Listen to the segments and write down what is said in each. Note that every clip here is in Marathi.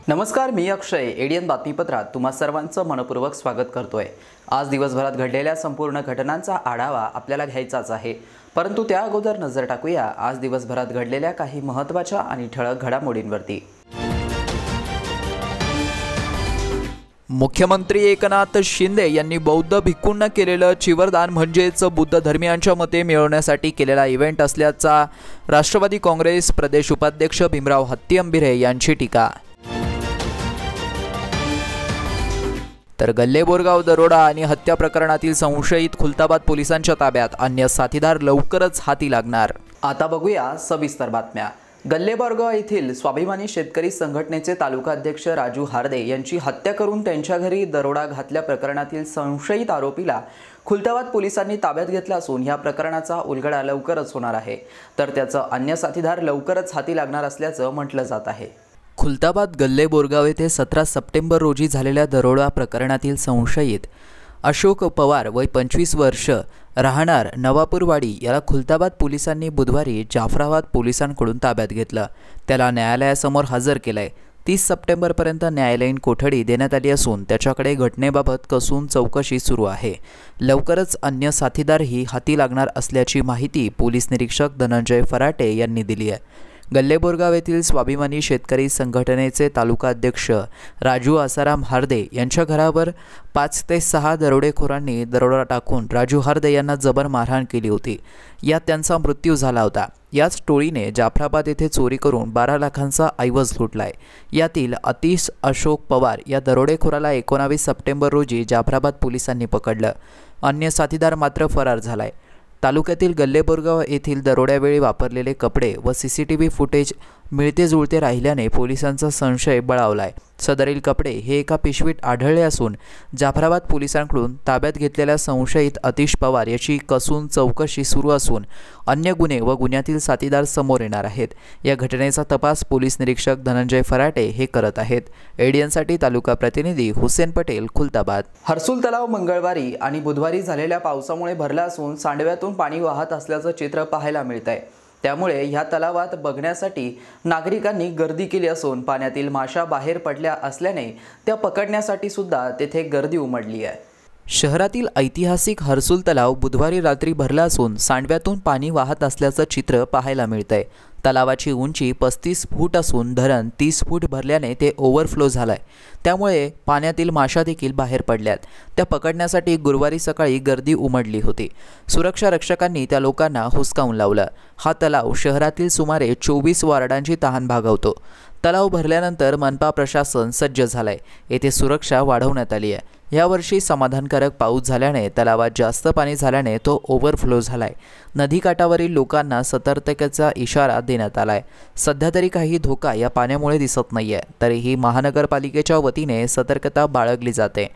नमस्कार, मी अक्षय. एडीएन बातमीपत्रात तुम्हा सर्वांचं मनपूर्वक स्वागत करतोय. आज दिवसभरात घडलेल्या संपूर्ण घटनांचा आढावा आपल्याला घ्यायचाच आहे, परंतु त्या अगोदर नजर टाकूया आज दिवसभरात घडलेल्या काही महत्त्वाच्या आणि ठळक घडामोडींवरती. मुख्यमंत्री एकनाथ शिंदे यांनी बौद्ध भिक्खूंना केलेलं चिवरदान म्हणजेच बुद्ध धर्मीयांच्या मते मिळवण्यासाठी केलेला इव्हेंट असल्याचा राष्ट्रवादी काँग्रेस प्रदेश उपाध्यक्ष भीमराव हत्तीअंबिरे यांची टीका. तर गल्लेबोरगाव दरोडा आणि हत्या प्रकरणातील संशयित खुलताबाद पोलिसांच्या ताब्यात, अन्य साथीदार लवकरच हाती लागणार. आता बघूया सविस्तर बातम्या. गल्लेबोरगाव येथील स्वाभिमानी शेतकरी संघटनेचे तालुका अध्यक्ष राजू हार्दे यांची हत्या करून त्यांच्या घरी दरोडा घातल्या प्रकरणातील संशयित आरोपीला खुलताबाद पोलिसांनी ताब्यात घेतला असून या प्रकरणाचा उलगडा लवकरच होणार आहे. तर त्याचा अन्य साथीदार लवकरच हाती लागणार असल्याचं म्हटलं जात आहे. खुलताबाद गल्लेबोरगाव येथे 17 सप्टेंबर रोजी झालेल्या दरोडा प्रकरणातील संशयित अशोक पवार वय 25 वर्ष राहणार नवापूरवाडी याला खुलताबाद पोलिसांनी बुधवारी जाफराबाद पोलिसांकडून ताब्यात घेतलं. त्याला न्यायालयासमोर हजर केलंय. 30 सप्टेंबरपर्यंत न्यायालयीन कोठडी देण्यात आली असून त्याच्याकडे घटनेबाबत कसून चौकशी सुरू आहे. लवकरच अन्य साथीदारही हाती लागणार असल्याची माहिती पोलीस निरीक्षक धनंजय फराटे यांनी दिली आहे. गल्लेबोरगाव येथील स्वाभिमानी शेतकरी संघटनेचे तालुका अध्यक्ष राजू आसाराम हार्दे यांच्या घरावर 5 ते 6 दरोडेखोरांनी दरोडा टाकून राजू हार्दे यांना जबर मारहाण केली होती. यात त्यांचा मृत्यू झाला होता. याच टोळीने जाफराबाद येथे चोरी करून 12 लाखांचा ऐवज लुटलाय. यातील अतिश अशोक पवार या दरोडेखोराला 19 सप्टेंबर रोजी जाफराबाद पोलिसांनी पकडलं. अन्य साथीदार मात्र फरार झालाय. तालुक्यातील गल्लेबोरगाव येथील दरोड्यावेळी वापरलेले कपडे व सीसीटीव्ही फुटेज मिळते जुळते राहिल्याने पोलिसांचा संशय बळावलाय. सदरील कपडे हे एका पिशवीत आढळले असून जाफराबाद पोलिसांकडून ताब्यात घेतलेल्या संशयित अतिश पवार याची कसून चौकशी सुरू असून अन्य गुन्हे व गुन्ह्यातील साथीदार समोर येणार आहेत. या घटनेचा तपास पोलीस निरीक्षक धनंजय फराटे हे करत आहेत. एडीएनसाठी तालुका प्रतिनिधी हुसेन पटेल, खुलताबाद. हर्सुल तलाव मंगळवारी आणि बुधवारी झालेल्या पावसामुळे भरला असून सांडव्यातून पाणी वाहत असल्याचं चित्र पाहायला मिळत आहे. त्यामुळे ह्या तलावात बघण्यासाठी नागरिकांनी गर्दी केली असून पाण्यातील माशा बाहेर पडल्या असल्याने त्या पकडण्यासाठी सुद्धा तेथे गर्दी उमटली आहे. शहरातील ऐतिहासिक हर्सुल तलाव बुधवारी रात्री भरला असून सांडव्यातून पाणी वाहत असल्याचं चित्र पाहायला मिळतंय. तलावाची उंची 35 फूट असून धरण 30 फूट भरल्याने ते ओव्हरफ्लो झालंय. त्यामुळे पाण्यातील माशा देखील बाहेर पडल्यात. त्या पकडण्यासाठी गुरुवारी सकाळी गर्दी उमटली होती. सुरक्षा रक्षकांनी त्या लोकांना हुसकावून लावलं. हा तलाव शहरातील सुमारे 24 वॉर्डांची तहान भागवतो. तलाव भरल्यानंतर मनपा प्रशासन सज्ज झालंय. येथे सुरक्षा वाढवण्यात आली आहे. यावर्षी समाधानकारक पाऊस झाल्याने तलावात जास्त पाणी झाल्याने तो ओव्हरफ्लो झालाय. नदीकाठावरील लोकांना सतर्कतेचा इशारा देण्यात आलाय. सध्या तरी काही धोका या पाण्यामुळे दिसत नाहीये. तरीही महानगरपालिकेच्या वतीने सतर्कता बाळगली जाते.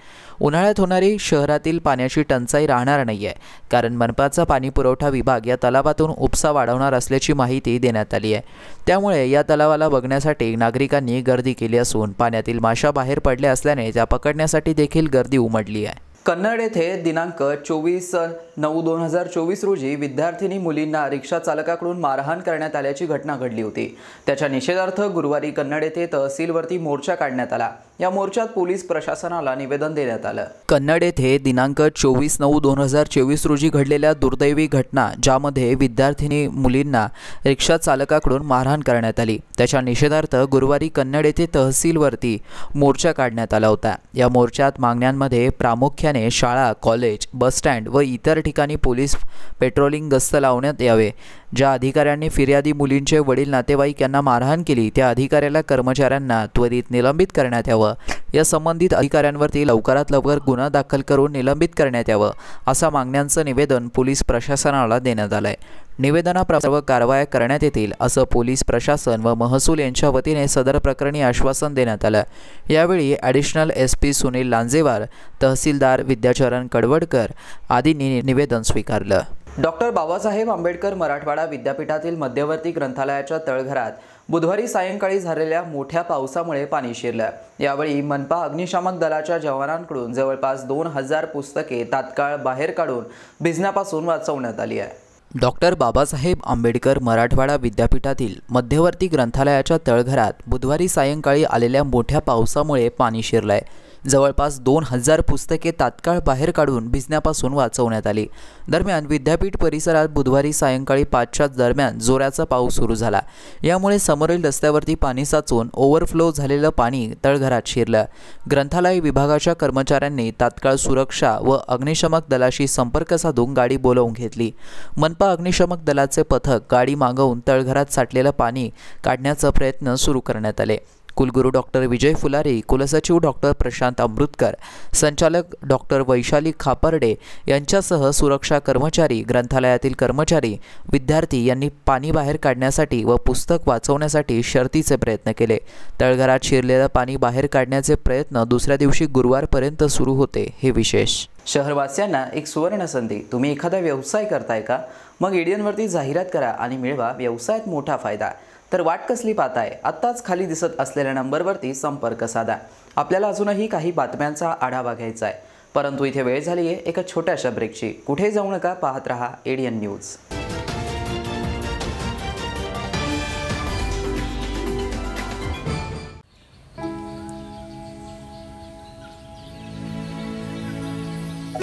उन्हाळ्यात होणारी शहरातील पाण्याची टंचाई राहणार नाहीये, कारण मनपाचा पाणी पुरवठा विभाग या तलावातून उपसा वाढवणार असल्याची माहिती देण्यात आली आहे. त्यामुळे या तलावाला बघण्यासाठी नागरिकांनी गर्दी केली असून पाण्यातील माशा बाहेर पडल्या असल्याने त्या पकडण्यासाठी देखील गर्दी उमटली आहे. कन्नड येथे दिनांक 24/9/2024 रोजी विद्यार्थिनी मुलींना रिक्षा चालकाकडून मारहाण करण्यात आल्याची घटना घडली होती. त्याच्या निषेधार्थ गुरुवारी कन्नड येथे तहसीलवरती मोर्चा काढण्यात आला. या मोर्चात पोलीस प्रशासनाला निवेदन देण्यात आलं. कन्नड येथे दिनांक 24/9/2024 रोजी घडलेल्या दुर्दैवी घटना, ज्यामध्ये विद्यार्थिनी मुलींना रिक्षा चालकाकडून मारहाण करण्यात आली, त्याच्या निषेधार्थ गुरुवारी कन्नड येथे तहसीलवरती मोर्चा काढण्यात आला होता. या मोर्चात मागण्यांमध्ये प्रामुख्याने शाळा, कॉलेज, बसस्टँड व इतर ठिकाणी पोलीस पेट्रोलिंग गस्त लावण्यात यावे. ज्या अधिकाऱ्यांनी फिर्यादी मुलींचे वडील नातेवाईक यांना मारहाण केली त्या अधिकाऱ्याला कर्मचाऱ्यांना त्वरित निलंबित करण्यात यावं. या संबंधित अधिकाऱ्यांवरती लवकरात लवकर गुन्हा दाखल करून निलंबित करण्यात यावं असा मागण्यांचं निवेदन पोलीस प्रशासनाला देण्यात आलंय। निवेदनाप्रमाणे सर्व कारवाया करण्यात येतील असं पोलीस प्रशासन व महसूल यांच्या वतीने सदर प्रकरणी आश्वासन देण्यात आलं। यावेळी ॲडिशनल SP सुनील लांजेवार, तहसीलदार विद्याचरण कडवडकर आदींनी निवेदन स्वीकारलं। डॉक्टर बाबासाहेब आंबेडकर मराठवाडा विद्यापीठातील मध्यवर्ती ग्रंथालयाच्या तळघरात बुधवारी सायंकाळी झालेल्या मोठ्या पावसामुळे पाणी शिरलं। यावेळी मनपा अग्निशामक दलाच्या जवानांकडून जवळपास 2000 पुस्तके तात्काळ बाहेर काढून भिजण्यापासून वाचवण्यात आली आहे। डॉक्टर बाबासाहेब आंबेडकर मराठवाडा विद्यापीठातील मध्यवर्ती ग्रंथालयाच्या तळघरात बुधवारी सायंकाळी आलेल्या मोठ्या पावसामुळे पाणी शिरलंय। जवळपास 2000 पुस्तके तात्काळ बाहेर काढून भिजण्यापासून वाचवण्यात आली। दरम्यान विद्यापीठ परिसरात बुधवारी सायंकाळी 5च्या दरम्यान जोराचा पाऊस सुरू झाला। यामुळे समोरील रस्त्यावरती पाणी साचून ओव्हरफ्लो झालेलं पाणी तळघरात शिरलं। ग्रंथालय विभागाच्या कर्मचाऱ्यांनी तात्काळ सुरक्षा व अग्निशमक दलाशी संपर्क साधून गाडी बोलावून घेतली। मनपा अग्निशमक दलाचे पथक गाडी मागवून तळघरात साठलेलं पाणी काढण्याचा प्रयत्न सुरू करण्यात आले। कुलगुरू डॉक्टर विजय फुलारी, कुलसचिव डॉक्टर प्रशांत अमृतकर, संचालक डॉक्टर वैशाली खापर्डे यांच्यासह सुरक्षा कर्मचारी, ग्रंथालयातील कर्मचारी, विद्यार्थी यांनी पाणी बाहेर काढण्यासाठी व पुस्तक वाचवण्यासाठी शर्थीचे प्रयत्न केले। तळघरात शिरलेलं पाणी बाहेर काढण्याचे प्रयत्न दुसऱ्या दिवशी गुरुवारपर्यंत सुरू होते। हे विशेष। शहरवासियांना एक सुवर्ण संधी। तुम्ही एखादा व्यवसाय करताय का? मग एडियनवरती जाहिरात करा आणि मिळवा व्यवसायात मोठा फायदा। तर वाट कसली पाहताय? आत्ताच खाली दिसत असलेल्या नंबरवरती संपर्क साधा। आपल्याला अजूनही काही बातम्यांचा आढावा घ्यायचा आहे, परंतु इथे वेळ झाली आहे एका छोट्याशा ब्रेकची। कुठे जाऊ नका, पाहत रहा एडियन न्यूज।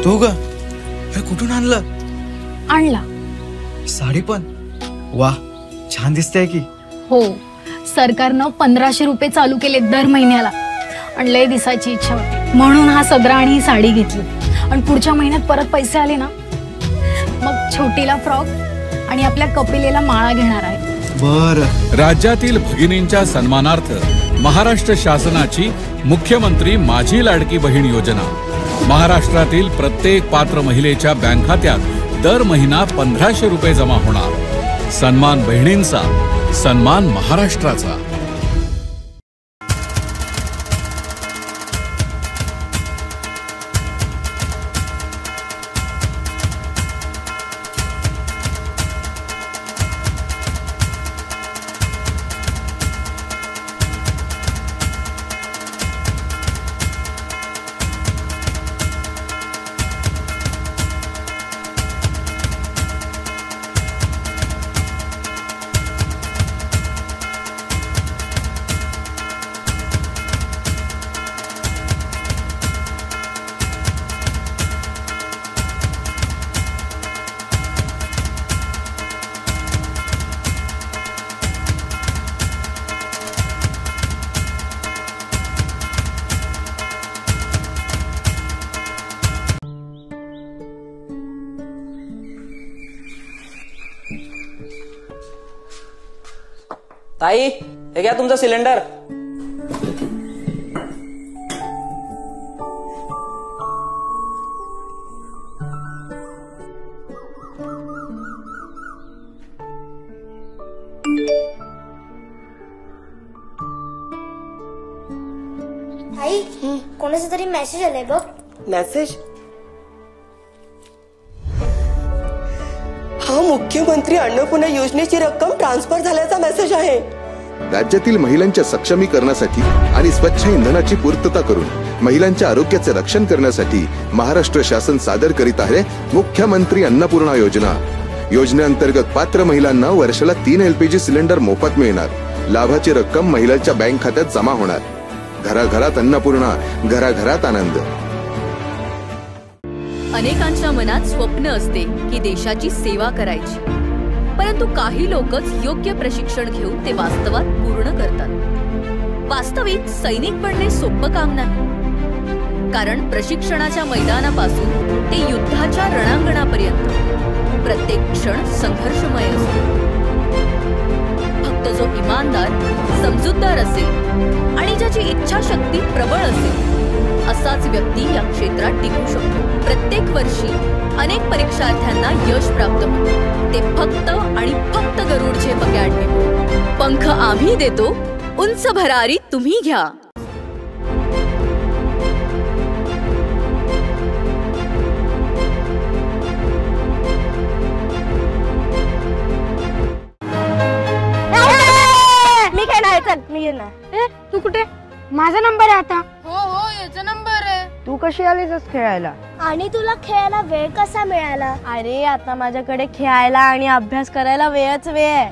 तू ग हे कुठून आणला साडी पण वा छान दिसते की। हो, सरकारनं 1500 रुपये चालू केले दर महिन्याला आणि लय दिसायची इच्छा होती म्हणून हा सदरा आणि ही साडी घेतली। आणि पुढच्या महिन्यात परत पैसे आले ना मग छोटीला फ्रॉक आणि आपल्या कपिलेला माळा घेणार आहे। बर, राज्यातील भगिनींच्या सन्मानार्थ महाराष्ट्र शासनाची मुख्यमंत्री माझी लाडकी बहीण योजना महाराष्ट्रातील प्रत्येक पात्र महिलेच्या बँक खात्यात दर महिना 1500 रुपये जमा होणार। सन्मान बहिणींचा, सन्मान महाराष्ट्राचा। ताई, हे घ्या तुमचा सिलेंडर। आई, कोणाचा तरी मेसेज आलाय बघ। मेसेज? हा मुख्यमंत्री अन्नपूर्णा योजनेची रक्कम ट्रान्सफर झाल्याचा मेसेज आहे। राज्यातील महिलांच्या सक्षमीकरणासाठी आणि स्वच्छ इंधनाची पूर्तता करून महिलांच्या आरोग्याचे रक्षण करण्यासाठी महाराष्ट्र शासन सादर करीत आहे मुख्यमंत्री अन्नपूर्णा योजना। योजनेअंतर्गत पात्र महिलांना वर्षाला 3 LPG सिलेंडर मोफत मिळणार। लाभाची रक्कम महिलांच्या बँक खात्यात जमा होणार। घराघरात अन्नपूर्णा, घराघरात आनंद। अनेकांच्या मनात स्वप्न असते की देशाची सेवा करायची, परंतु काही लोकच योग्य प्रशिक्षण घेऊन ते वास्तवात पूर्ण करतात। वास्तविक सैनिक बनणे सोपं काम नाही, कारण प्रशिक्षणाच्या मैदानापासून ते युद्धाच्या रणांगणापर्यंत प्रत्येक क्षण संघर्षमय असतो। फक्त जो इमानदार, समजूतदार असेल आणि आणि ज्याची इच्छाशक्ती प्रबळ असेल असाच व्यक्ती या क्षेत्रात टिकू शकतो. प्रत्येक वर्षी अनेक परीक्षार्थ्यांना यश प्राप्त होते, ते फक्त आणि फक्त गरुड झेप अकॅडमी. पंख आम्ही देतो, उंच भरारी तुम्ही घ्या. मी येणार. तू कुठे? माझा नंबर आहे आता. हो याचा नंबर आहे. तू कशी आलीस खेळायला? आणि तुला खेळायला वेळ कसा मिळाला? अरे आता माझ्याकडे खेळायला आणि अभ्यास करायला वेळच वेळ आहे.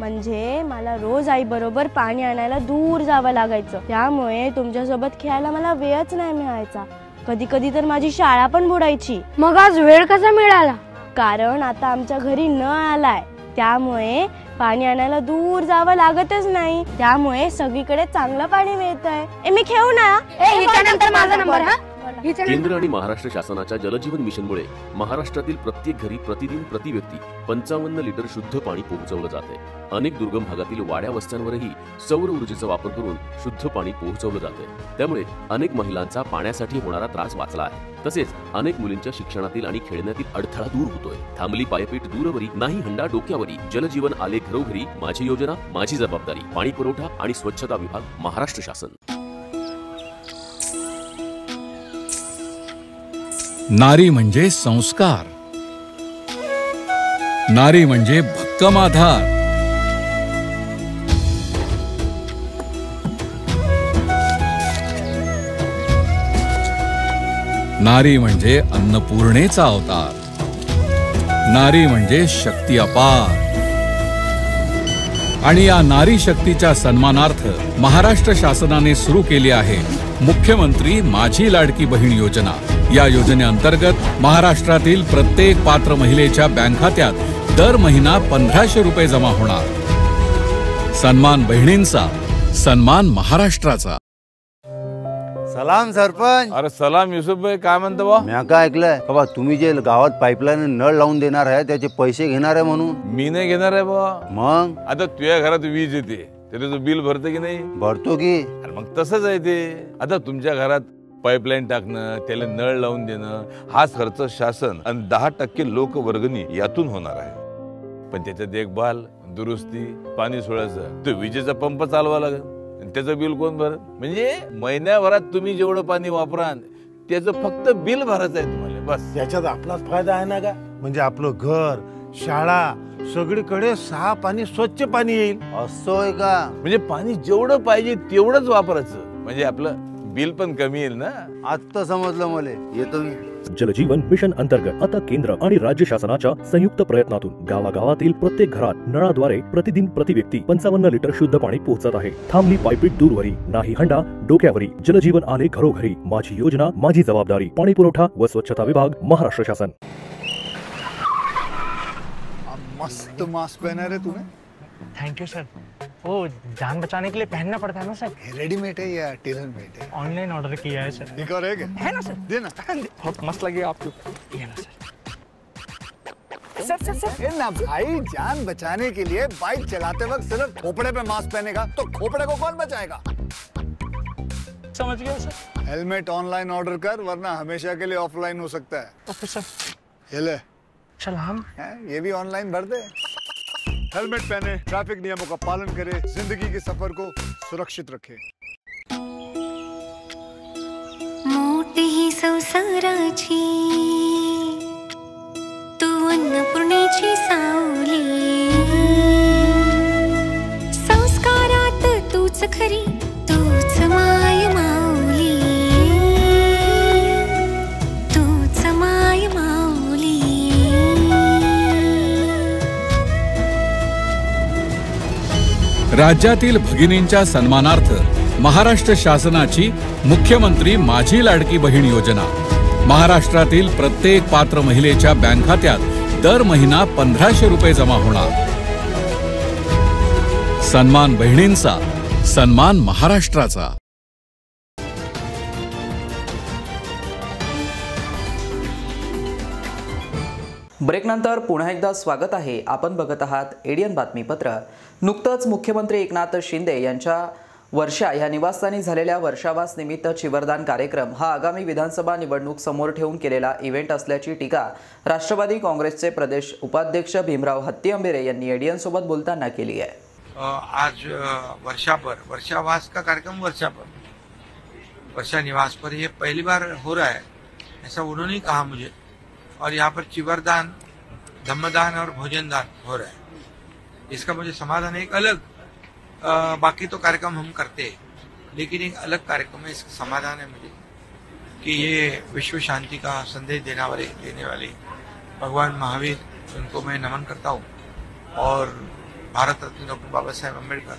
म्हणजे मला रोज आई बरोबर पाणी आणायला दूर जावं लागायचं, त्यामुळे तुमच्यासोबत खेळायला मला वेळच नाही मिळायचा. कधी कधी तर माझी शाळा पण बुडायची. मग आज वेळ कसा मिळाला? कारण आता आमच्या घरी नळ आलाय, त्यामुळे पाणी आणायला दूर जावं लागतच नाही, त्यामुळे सगळीकडे चांगलं पाणी मिळतंय. मी खेळू ना? हिच्यानंतर माझा नंबर. हा केंद्र आणि महाराष्ट्र शासनाच्या जलजीवन मिशनमुळे महाराष्ट्रातील प्रत्येक घरी प्रतिदिन प्रति व्यक्ती 55 लिटर शुद्ध पाणी पोहोचवलं जाते. अनेक दुर्गम भागातील वाड्या वस्त्यांवरही सौर ऊर्जेचा वापर करून शुद्ध पाणी पोहोचवलं जाते. त्यामुळे अनेक महिलांचा पाण्यासाठी होणारा त्रास वाचला आहे. तसेच अनेक मुलींच्या शिक्षणातील आणि खेळण्यातील अडथळा दूर होतोय. थांबली पायपीट दूरवरी, नाही हंडा डोक्यावरी. जलजीवन आले घरोघरी, माझी योजना माझी जबाबदारी. पाणी पुरवठा आणि स्वच्छता विभाग, महाराष्ट्र शासन. नारी म्हणजे संस्कार, नारी म्हणजे भक्कम आधार, नारी म्हणजे अन्नपूर्णेचा अवतार, नारी म्हणजे शक्ती अपार. आणि या नारी शक्तीच्या सन्मानार्थ महाराष्ट्र शासनाने सुरू केली आहे मुख्यमंत्री माझी लाडकी बहीण योजना. या योजनेअंतर्गत महाराष्ट्रातील प्रत्येक पात्र महिलेच्या बँक खात्यात दर महिना 1500 रुपये जमा होणार. सन्मान बहिणींचा, सन्मान महाराष्ट्राचा. सलाम सरपंच. अरे सलाम युसुफ भाई, काय म्हणतो बा? मी काय ऐकलंय बाबा, तुम्ही जे गावात पाईपलाईन नळ लावून देणार आहे त्याचे पैसे घेणार आहे म्हणून. मी नाही घेणार आहे बा. मग आता तुझ्या घरात वीज येते, त्याचं बिल भरतो की नाही? भरतो की. अरे मग तसंच आहे ते. आता तुमच्या घरात पाईपलाईन टाकणं, त्याला नळ लावून देणं, हाच खर्च शासन आणि 10% लोकवर्गणी यातून होणार आहे. पण त्याच्या देखभाल, दुरुस्ती, पाणी सोडायचं, तो विजेचा पंप चालवा लागेल, त्याचं बिल कोण भरत? म्हणजे महिन्याभरात तुम्ही जेवढं पाणी वापराल त्याचं फक्त बिल भरायचं आहे तुम्हाला, बस. याच्यात आपलाच फायदा आहे ना का? म्हणजे आपलं घर, शाळा, सगळीकडे साफ आणि स्वच्छ पाणी येईल. असं आहे का? म्हणजे पाणी जेवढं पाहिजे तेवढंच वापरायचं, म्हणजे आपलं बिल पण कमी येईल ना. आता समजलं मला. येतो मी. जलजीवन मिशन अंतर्गत आता केंद्र आणि राज्य शासनाच्या संयुक्त प्रयत्नातून गावागावातील प्रत्येक घरात नळाद्वारे प्रतिदिन प्रति व्यक्ती 55 लिटर शुद्ध पाणी पोहोचत आहे. थांबली पायपीट दूरवरी, नाही हंडा डोक्यावरी. जलजीवन आले घरोघरी, माझी योजना माझी जबाबदारी. पाणी पुरवठा व स्वच्छता विभाग, महाराष्ट्र शासन. मस्त मास्क पहना रहे तूने. Thank you sir. वो जान बचाने के लिए पहनना पड़ता है ना सर. रेडीमेड है या टेलर मेड है? ऑनलाइन ऑर्डर किया है सर. एक और है ना सर? देना. बहुत मस्त लगे आपको. ये ना सर. सर ना भाई, जान बचाने के लिए बाइक चलाते वक्त सिर्फ खोपड़े पे मास्क पहनेगा तो खोपड़े को कौन बचाएगा? समझ गया सर. हेलमेट ऑनलाइन ऑर्डर कर, वरना हमेशा के लिए ऑफलाइन हो सकता है. Okay sir. ये ले. चल हम ये भी ऑनलाइन भर दे. हेलमेट पहने, ट्रैफिक नियमों का पालन करे, जिंदगी के सफर को सुरक्षित रखे. मोठी ही संसाराची तू अन्नपूर्णेची सावली, संस्कारात तूच खरी, तूच माय माऊली, तूच माय माऊली. राज्यातील भगिनींच्या सन्मानार्थ महाराष्ट्र शासनाची मुख्यमंत्री माझी लाडकी बहीण योजना. महाराष्ट्रातील प्रत्येक पात्र महिलेच्या बँक खात्यात दर महिना 1500 रुपये जमा होणार. सन्मान बहिणींचा, सन्मान महाराष्ट्राचा. ब्रेकनंतर पुन्हा एकदा स्वागत आहे. आपण बघत आहात एडियन बातमीपत्र. नुकतंच मुख्यमंत्री एकनाथ शिंदे यांच्या वर्षा या निवासस्थानी झालेल्या वर्षावास निमित्त चिवरदान कार्यक्रम हा आगामी विधानसभा निवडणूक समोर ठेवून केलेला इव्हेंट असल्याची टीका राष्ट्रवादी काँग्रेसचे प्रदेश उपाध्यक्ष भीमराव हत्तीअंबेरे यांनी एडीएन सोबत बोलताना केली आहे। आज वर्षावास का कार्यक्रम वर्षा निवास पर ये पहली बार हो रहा है, ऐसा उन्होंने कहा मुझे। और यहाँ पर चिवरदान, धम्मदान और भोजनदान हो रहा है। इसका मुझे समाधान है। एक अलग बाकी तो कार्यक्रम हम करते हैं, लेकिन एक अलग कार्यक्रम है, इसका समाधान है मुझे कि ये विश्व शांति का संदेश देने वाले भगवान महावीर, उनको मैं नमन करता हूँ। और भारत रत्न डॉक्टर बाबा साहेब अम्बेडकर,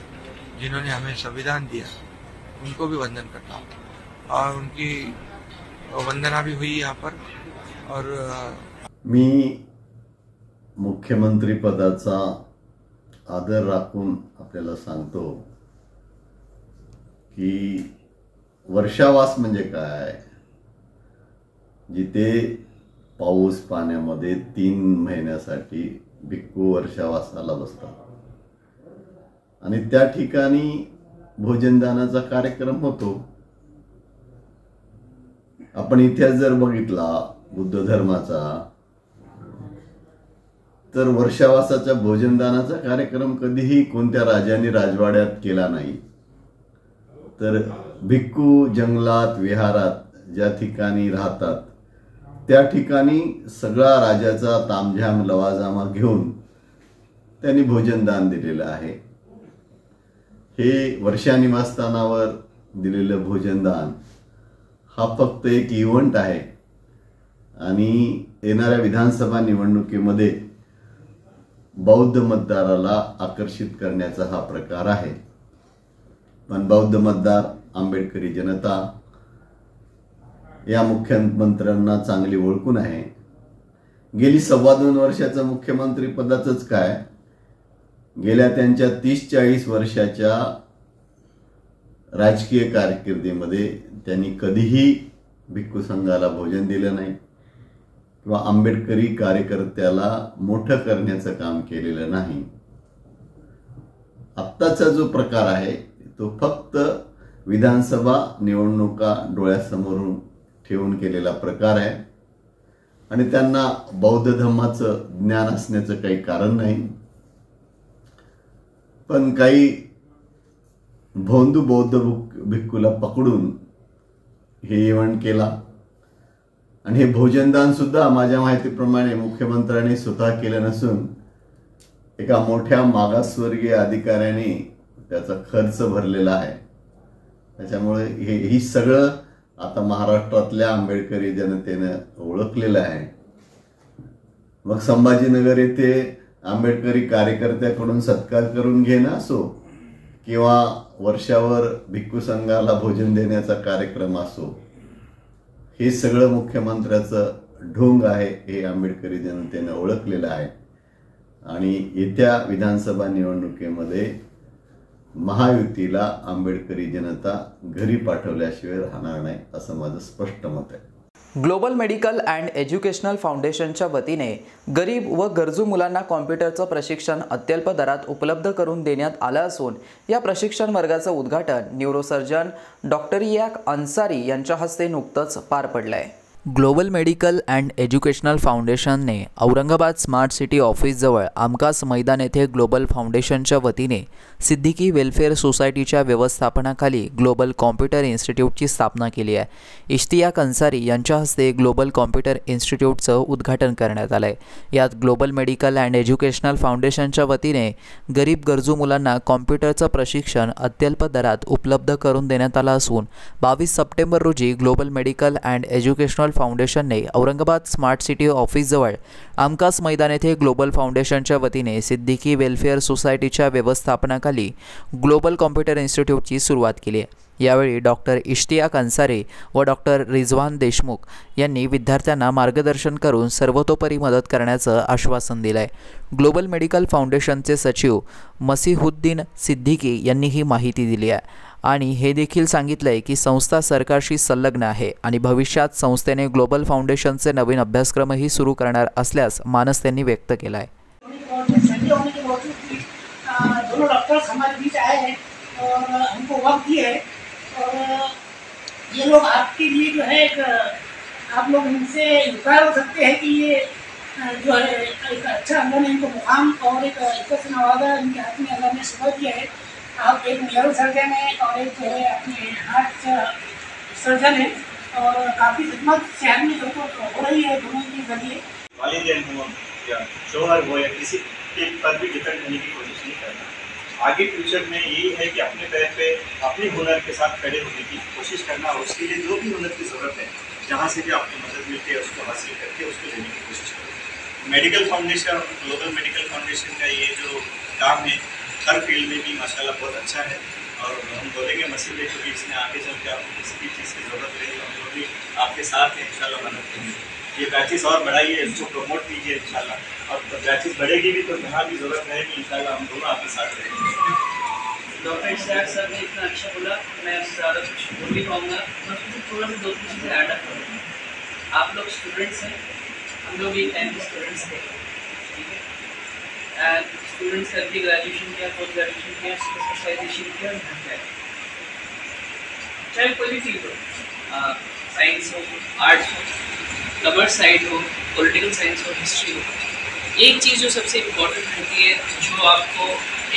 जिन्होंने हमें संविधान दिया, उनको भी वंदन करता हूँ और उनकी वंदना भी हुई यहाँ पर। और मी मुख्यमंत्री पदाचा आदर राखून आपल्याला सांगतो की वर्षावास म्हणजे काय, जिथे पाऊस पाण्यामध्ये 3 महिन्यासाठी भिक्खू वर्षावासाला बसतात आणि त्या ठिकाणी भोजनदानाचा कार्यक्रम होतो। आपण इतिहास जर बघितला बुद्ध धर्माचा, तर वर्षावासाच्या भोजनदानाचा कार्यक्रम कधीही कोणत्या राजाने राजवाड्यात केला नाही, तर भिक्खू जंगलात विहारात ज्या ठिकाणी राहतात त्या ठिकाणी सगळा राजाचा तामझाम लवाजमा घेऊन त्यांनी भोजनदान दिलेलं आहे। हे वर्षा निवासस्थानावर दिलेलं भोजनदान हा फक्त एक इव्हेंट आहे आणि येणाऱ्या विधानसभा निवडणुकीमध्ये बौद्ध मतदाराला आकर्षित करण्याचा हा प्रकार आहे। पण बौद्ध मतदार, आंबेडकरी जनता या मुख्यमंत्र्यांना चांगली ओळखून आहे। गेली 2.25 वर्षाचं मुख्यमंत्री पदाचंच काय, गेल्या त्यांच्या 30-40 वर्षाच्या राजकीय कारकिर्दीमध्ये त्यांनी कधीही भिक्खू संघाला भोजन दिलं नाही किंवा आंबेडकरी कार्यकर्त्याला मोठं करण्याचं काम केलेलं नाही। आत्ताचा जो प्रकार आहे तो फक्त विधानसभा निवडणुका डोळ्यासमोरून ठेवून केलेला प्रकार आहे आणि त्यांना बौद्ध धर्माचं ज्ञान असण्याचं काही कारण नाही। पण काही भोंदू बौद्ध भिक्खूला पकडून हे इव्हेंट केला आणि हे भोजनदान सुद्धा माझ्या माहितीप्रमाणे मुख्यमंत्र्यांनी स्वतः केलं नसून एका मोठ्या मागासवर्गीय अधिकाऱ्याने त्याचा खर्च भरलेला आहे। त्याच्यामुळे हे सगळं आता महाराष्ट्रातल्या आंबेडकरी जनतेने ओळखलेलं आहे। मग संभाजीनगर येथे आंबेडकरी कार्यकर्त्याकडून सत्कार करून घेणं असो किंवा वर्षावर भिक्खू संघाला भोजन देण्याचा कार्यक्रम असो, हे सगळं मुख्यमंत्र्याचं ढोंग आहे हे आंबेडकरी जनतेने ओळखलेलं आहे आणि येत्या विधानसभा निवडणुकीमध्ये महायुतीला आंबेडकरी जनता घरी पाठवल्याशिवाय राहणार नाही असं माझं स्पष्ट मत आहे। ग्लोबल मेडिकल अँड एज्युकेशनल फाउंडेशनच्या वतीने गरीब व गरजू मुलांना कॉम्प्युटरचं प्रशिक्षण अत्यल्प दरात उपलब्ध करून देण्यात आलं असून या प्रशिक्षण वर्गाचं उद्घाटन न्यूरोसर्जन डॉक्टर इयाक अन्सारी यांच्या हस्ते नुकतंच पार पडलं आहे। ग्लोबल मेडिकल अँड एज्युकेशनल फाउंडेशनने औरंगाबाद स्मार्ट सिटी ऑफिसजवळ आमकास मैदान येथे ग्लोबल फाउंडेशनच्या वतीने सिद्दीकी वेलफेअर सोसायटीच्या व्यवस्थापनाखाली ग्लोबल कॉम्प्युटर इन्स्टिट्यूटची स्थापना केली आहे। इश्तियाक अन्सारी यांच्या हस्ते ग्लोबल कॉम्प्युटर इन्स्टिट्यूटचं उद्घाटन करण्यात आलं आहे। यात ग्लोबल मेडिकल अँड एज्युकेशनल फाउंडेशनच्या वतीने गरीब गरजू मुलांना कॉम्प्युटरचं प्रशिक्षण अत्यल्प दरात उपलब्ध करून देण्यात आलं असून 22 सप्टेंबर रोजी ग्लोबल मेडिकल अँड एज्युकेशनल फाउंडेशनने औरंगाबाद स्मार्ट सिटी ऑफिसजवळ आमकास मैदान येथे ग्लोबल फाउंडेशनच्या वतीने सिद्दीकी वेलफेअर सोसायटीच्या व्यवस्थापनाखाली ग्लोबल कॉम्प्युटर इन्स्टिट्यूटची सुरुवात केली आहे। यावेळी डॉक्टर इश्तियाक अन्सारी व डॉक्टर रिजवान देशमुख यांनी विद्यार्थ्यांना मार्गदर्शन करून सर्वतोपरी मदत करण्याचं आश्वासन दिलं आहे। ग्लोबल मेडिकल फाउंडेशनचे सचिव मसीहुद्दीन सिद्दीकी यांनी ही माहिती दिली आहे आणि हे देखील सांगितलंय की संस्था सरकारशी संलग्न आहे आणि भविष्यात संस्थेने ग्लोबल फाउंडेशनचे नवीन अभ्यासक्रमही सुरू करणार असल्यास मानस त्यांनी व्यक्त केला आहे। दोनों डॉक्टर्स हमारे बीच आए हैं और हमको वक्त दिया है। और ये लोग आपके लिए जो है एक आप लोग इनसे इंतजार हो सकते हैं कि ये जो है एक अच्छा अल्लाह ने इनको मुकाम और एक इज्जत से नवाजा इनके हाथ में अल्लाह ने सुबह किया है। आप एक न्यूरो सर्जन है और एक जो है अपने हार्ट सर्जन है और काफ़ी खिदमत शहर में हो रही है दोनों के जरिए। वालिदैन हो या शोहर हो या किसी के पर भी डिपेंड होने की कोशिश नहीं करना। आगे फ्यूचर में यही है कि अपने पैर पे अपने हुनर के साथ खड़े होने की कोशिश करना और उसके लिए जो भी हुनर की ज़रूरत है जहाँ से भी आपको मदद मिलती है उसको हासिल करके उसको देने की कोशिश करें। मेडिकल फाउंडेशन और ग्लोबल मेडिकल फाउंडेशन का ये जो काम है हर फील्ड में भी माशाल्लाह बहुत अच्छा है और हम बोलेंगे मसीह भाई क्योंकि इसमें आगे चल के आपको किसी भी चीज़ की ज़रूरत रही हम लोग भी आपके साथ हैं इंशाल्लाह मदद करेंगे। ये बैचेस और बढ़ाइए, इसको प्रमोट कीजिए इंशाल्लाह और बैचेस बढ़ेगी भी तो जहाँ भी ज़रूरत रहेगी इंशाल्लाह हम दोनों आपके साथ रहेंगे। डॉक्टर इश्तियाक सर ने इतना अच्छा बोला, मैं ज़्यादा कुछ बोल नहीं पाऊँगा, मैं थोड़ा सा 2-3 चीज़ें ऐड अप करूँगा। आप लोग स्टूडेंट्स हैं, हम लोग एक टाइम के स्टूडेंट्स थे, ठीक है। एंड स्टूडेंट्स करके ग्रेजुएशन किया, पोस्ट ग्रेजुएशन किया, स्पेशलाइजेशन किया, चाहे कोई भी फील्ड हो, साइंस हो, आर्ट्स हो, कमर्स साइड हो, पॉलिटिकल साइंस हो, हिस्ट्री हो, एक चीज़ जो सबसे इम्पोर्टेंट रहती है जो आपको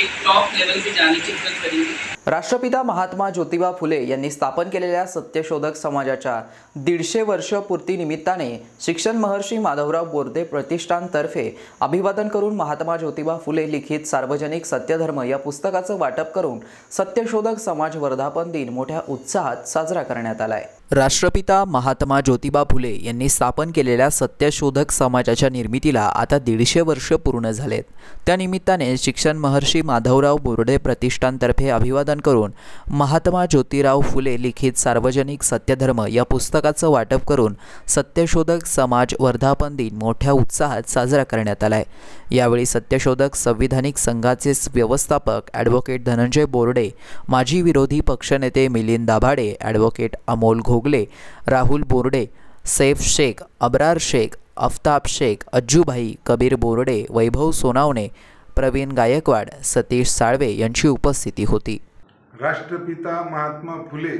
एक टॉप लेवल पे जाने की मदद करेगी। राष्ट्रपिता महात्मा ज्योतिबा फुले यांनी स्थापन केलेल्या सत्यशोधक समाजाच्या 150 वर्ष पूर्ती निमित्ताने शिक्षण महर्षी माधवराव बोर्डे प्रतिष्ठानतर्फे अभिवादन करून महात्मा ज्योतिबा फुले लिखित सार्वजनिक सत्यधर्म या पुस्तकाचं वाटप करून सत्यशोधक समाज वर्धापन दिन मोठ्या उत्साहात साजरा करण्यात आलाय। राष्ट्रपिता महात्मा ज्योतिबा फुले यांनी स्थापन केलेल्या सत्यशोधक समाजाच्या निर्मितीला आता 150 वर्ष पूर्ण झालेत। त्यानिमित्ताने शिक्षण महर्षी माधवराव बोर्डे प्रतिष्ठानतर्फे अभिवादन करून महात्मा ज्योतिराव फुले लिखित सार्वजनिक सत्यधर्म या पुस्तकाचं वाटप करून सत्यशोधक समाज वर्धापन दिन मोठ्या उत्साहात साजरा करण्यात आलाय। यावेळी सत्यशोधक संविधानिक संघाचे व्यवस्थापक ॲडव्होकेट धनंजय बोर्डे, माजी विरोधी पक्षनेते मिलिंद दाभाडे, ॲडव्होकेट अमोल घोगले, राहुल बोर्डे, सैफ शेख, अब्रार शेख, आफ्ताब शेख, अज्जूभाई, कबीर बोर्डे, वैभव सोनावणे, प्रवीण गायकवाड, सतीश साळवे यांची उपस्थिती होती। राष्ट्रपिता महात्मा फुले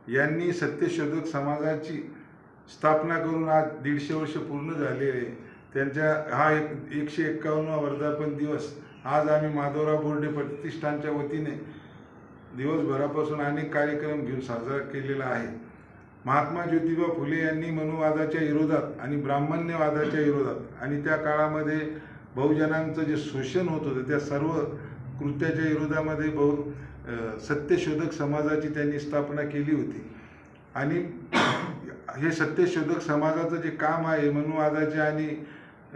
यांनी सत्यशोधक समाजाची स्थापना करून आज 150 वर्ष पूर्ण झालेले। त्यांच्या हा 151वा वर्धापन दिवस आज आम्ही माधवराव बोर्डे प्रतिष्ठानच्या वतीने दिवसभरापासून अनेक कार्यक्रम घेऊन साजरा केलेला आहे। महात्मा ज्योतिबा फुले यांनी मनुवादाच्या विरोधात आणि ब्राह्मण्यवादाच्या विरोधात आणि त्या काळामध्ये बहुजनांचं जे शोषण होत होतं त्या सर्व कृत्याच्या विरोधामध्ये सत्यशोधक समाजाची त्यांनी स्थापना केली होती। आणि हे सत्यशोधक समाजाचं जे काम आहे मनुवादाच्या आणि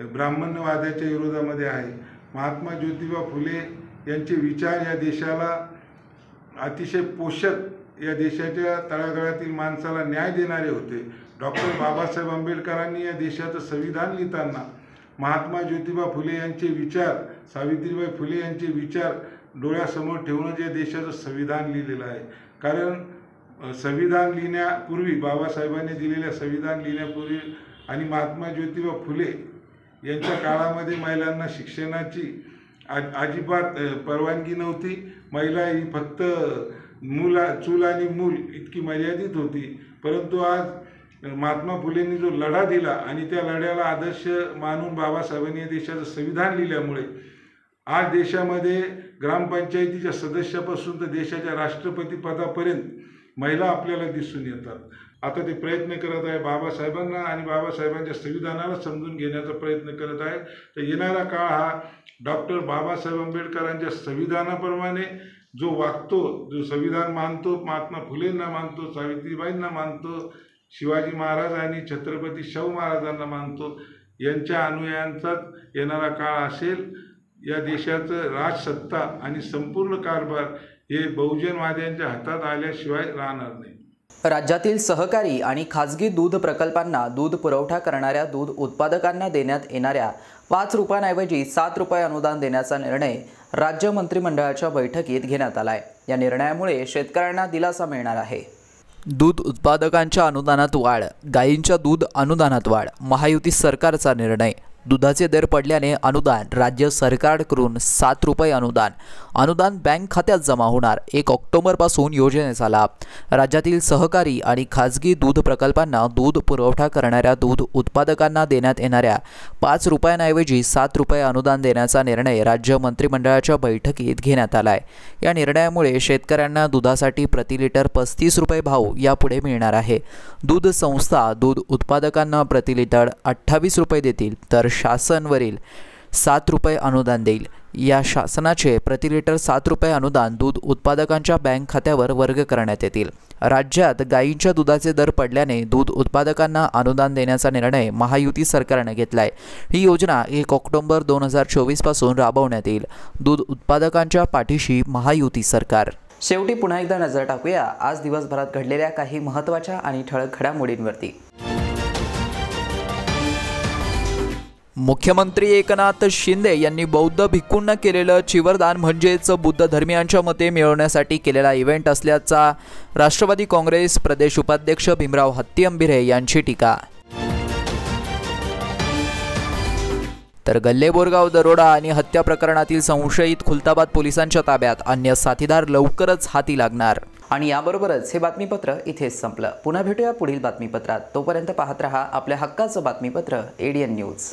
ब्राह्मण्यवादाच्या विरोधामध्ये आहे। महात्मा ज्योतिबा फुले यांचे विचार या देशाला अतिशय पोषक या देशाच्या तळागाळातील माणसाला न्याय देणारे होते। डॉक्टर बाबासाहेब आंबेडकरांनी या देशाचं संविधान लिहिताना महात्मा ज्योतिबा फुले यांचे विचार, सावित्रीबाई फुले यांचे विचार डोळ्यासमोर ठेवूनच या देशाचं संविधान लिहिलेलं आहे। कारण संविधान लिहिण्यापूर्वी बाबासाहेबांनी दिलेल्या संविधान लिहिण्यापूर्वी आणि महात्मा ज्योतिबा फुले यांच्या काळामध्ये महिलांना शिक्षणाची अजिबात परवानगी नव्हती। महिला ही फक्त चूल आणि मूल इतकी मर्यादित होती। परंतु आज महात्मा फुलेंनी जो लढा दिला आणि त्या लढ्याला आदर्श मानून बाबासाहेबांनी या देशाचं संविधान लिहिल्यामुळे आज देशामध्ये ग्रामपंचायतीच्या सदस्यापासून तर देशाच्या राष्ट्रपती पदापर्यंत महिला आपल्याला दिसून येतात। आता ते प्रयत्न करत आहे बाबासाहेबांना आणि बाबासाहेबांच्या संविधानाला समजून घेण्याचा प्रयत्न करत आहे। तर येणारा काळ हा डॉक्टर बाबासाहेब आंबेडकरांच्या संविधानाप्रमाणे जो वागतो, जो संविधान मानतो, महात्मा फुलेंना मानतो, सावित्रीबाईंना मानतो, शिवाजी महाराज आणि छत्रपती शाहू महाराजांना मानतो, यांच्या अनुयायांचाच येणारा काळ असेल। या देशाचं राजसत्ता आणि संपूर्ण कारभार हे बहुजनवाद्यांच्या हातात आल्याशिवाय राहणार नाही। राज्यातील सहकारी आणि खाजगी दूध प्रकल्पांना दूध पुरवठा करणाऱ्या दूध उत्पादकांना देण्यात येणाऱ्या 5 रुपयांऐवजी 7 रुपये अनुदान देण्याचा निर्णय राज्य मंत्रिमंडळाच्या बैठकीत घेण्यात आलाय। या निर्णयामुळे शेतकऱ्यांना दिलासा मिळणार आहे। दूध उत्पादकांच्या अनुदानात वाढ, गायींच्या दूध अनुदानात वाढ, महायुती सरकारचा निर्णय। दुधाचे दर पडल्याने अनुदान राज्य सरकारकडून 7 रुपये अनुदान बँक खात्यात जमा होणार. 1 ऑक्टोबरपासून योजनेचा लाभ. राज्यातील सहकारी आणि खाजगी दूध प्रकल्पांना दूध पुरवठा करणाऱ्या दूध उत्पादकांना देण्यात येणाऱ्या 5 रुपयांऐवजी 7 रुपये अनुदान देण्याचा निर्णय राज्य मंत्रिमंडळाच्या बैठकीत घेण्यात आलाय. या निर्णयामुळे शेतकऱ्यांना दुधासाठी प्रति लिटर 35 रुपये भाव यापुढे मिळणार आहे. दूध संस्था दूध उत्पादकांना प्रति लिटर 28 रुपये देतील, तर शासन वरील 7 रुपये अनुदान देईल. या शासनाचे प्रति लिटर 7 रुपये अनुदान दूध उत्पादकांच्या बँक खात्यावर वर्ग करण्यात येतील. राज्यात गायींच्या दुधाचे दर पडल्याने दूध उत्पादकांना अनुदान देण्याचा निर्णय महायुती सरकारने घेतलाय. ही योजना 1 ऑक्टोबर 2024 पासून राबवण्यात येईल. दूध उत्पादकांच्या पाठीशी महायुती सरकार. शेवटी पुन्हा एकदा नजर टाकूया आज दिवसभरात घडलेल्या काही महत्त्वाच्या आणि ठळक घडामोडींवरती. मुख्यमंत्री एकनाथ शिंदे यांनी बौद्ध भिक्खूंना केलेलं चिवरदान म्हणजेच बुद्ध धर्मियांच्या मते मिळवण्यासाठी केलेला इव्हेंट असल्याचा राष्ट्रवादी काँग्रेस प्रदेश उपाध्यक्ष भीमराव हत्तीअंबिरे यांची टीका. तर गल्ले बोरगाव दरोडा आणि हत्या प्रकरणातील संशयित खुलताबाद पोलिसांच्या ताब्यात. अन्य साथीदार लवकरच हाती लागणार. आणि याबरोबरच हे बातमीपत्र इथेच संपलं. पुन्हा भेटूया पुढील बातमीपत्रात. तोपर्यंत पाहत रहा आपल्या हक्काचं बातमीपत्र ADN न्यूज.